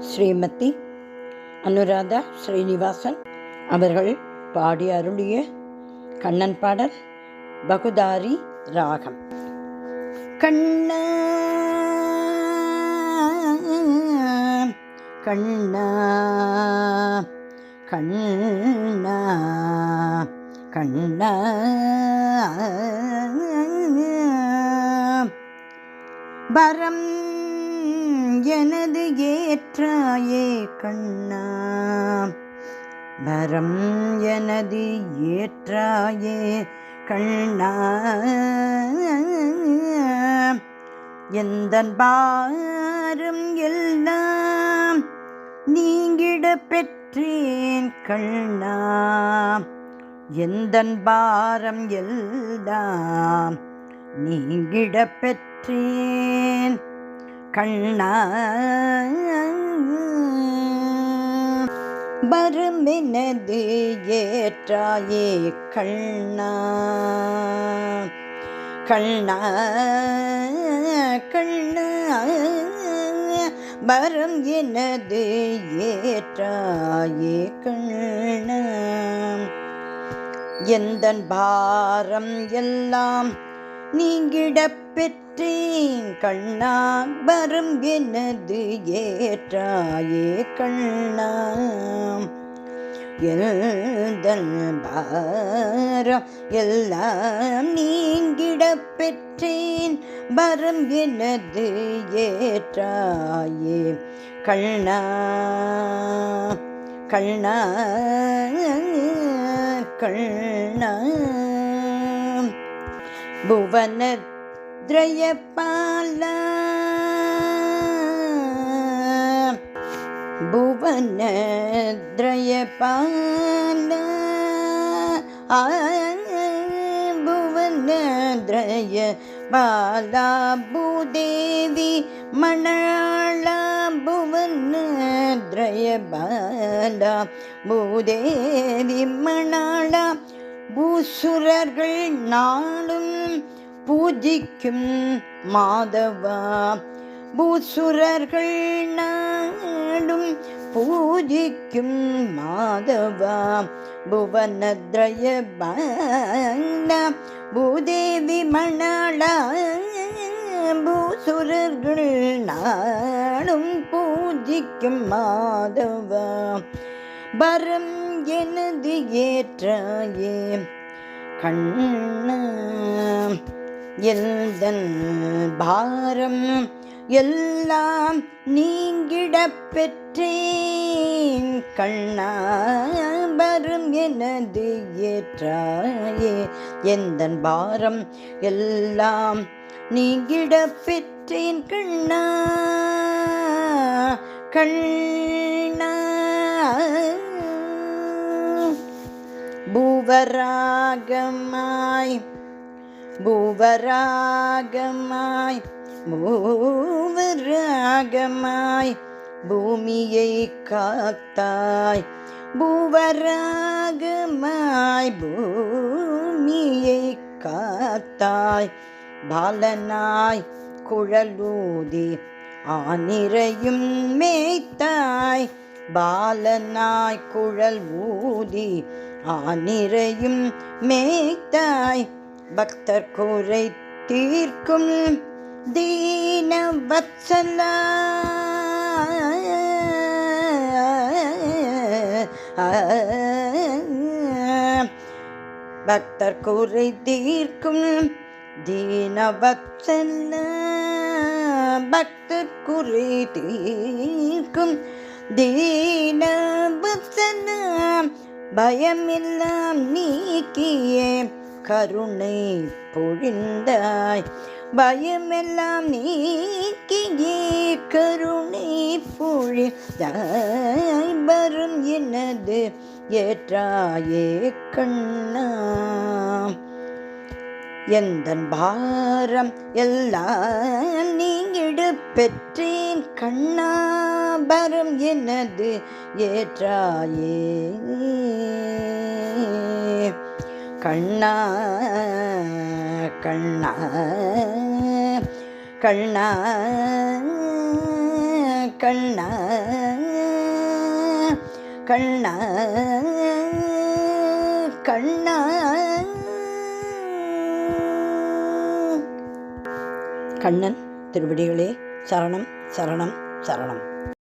ஸ்ரீமதி அனுராதா ஸ்ரீனிவாசன் அவர்கள் பாடி அருளிய கண்ணன் பாடல் பகுதாரி ராகம். கண்ணா கண்ணா கண்ணா கண்ணா வரம் எனது ஏற்றாயே கண்ணா, வரம் எனது ஏற்றாயே கண்ணா, எந்தன் பாரம் எல்லாம் நீங்கிட பெற்றேன் கண்ணா, எந்தன் பாரம் எல்லாம் நீங்கிட பெற்றேன் கண்ணா, வருமெனது ஏற்றாயே கண்ணா, கண்ணா கண்ணா, வரம் எனது ஏற்றாயே கண்ணா, எந்தன் பாரம் எல்லாம் நீங்கிட பெற்றேன் கண்ணா, வரம் எனது ஏற்றாயே கண்ணா, எந்தன் பாரம் எல்லாம் நீங்கிட பெற்றேன் வரம் எனது ஏற்றாயே கண்ணா, கண்ணா கண்ணா, புவனத்ரயபாலா, புவனத்ரயபாலா, புவனத்ரயபாலா, பூதேவி மணாளா, புவனத்ரயபாலா, பூதேவி மணாளா, பூசுரர்கள் நாளும் பூஜிக்கும் மாதவா, பூசுரர்கள் நாளும் பூஜிக்கும் மாதவா, புவனத்ரயபாலா, பூதேவி மணாளா, பூசுரர்கள் நாளும் பூஜிக்கும் மாதவா, வரம் எனது ஏற்றாயே கண்ணா, எந்தன் பாரம் எல்லாம் நீங்கிட பெற்றேன் கண்ணா, வரம் எனது ஏற்றாயே, எந்தன் பாரம் எல்லாம் நீங்கிட பெற்றேன் கண்ணா, கண்ணா, பூவராகமாய் பூவராகமாய் பூவராகமாய் பூமியை காத்தாய், பூவராகமாய் பூமியை காத்தாய், பாலனாய் குழலூதி ஆனிரையும் மேய்த்தாய், பாலனாய் குழல் ஊதி ஆனிரையும் மேய்த்தாய், பக்தர் குறை தீர்க்கும் தீனவத்சலா, பக்தர் குறை தீர்க்கும் தீனவத்சலா, பக்தர் குறை தீர்க்கும் தீனவத்சலா, பயமெல்லாம் நீக்கியே கருணை பொழிந்தாய், பயமெல்லாம் நீக்கியே கருணை பொழிந்தாய், வரும் எனது ஏற்றாயே கண்ணா, எந்தன் பாரம் எல்லாம் நீங்கிட பெற்றேன் கண்ணா, வரம் எனது ஏற்றாயே கண்ணா, கண்ணா கண்ணா கண்ணா கண்ணா கண்ணா. கண்ணன் திருவடிகளே சரணம் சரணம் சரணம்.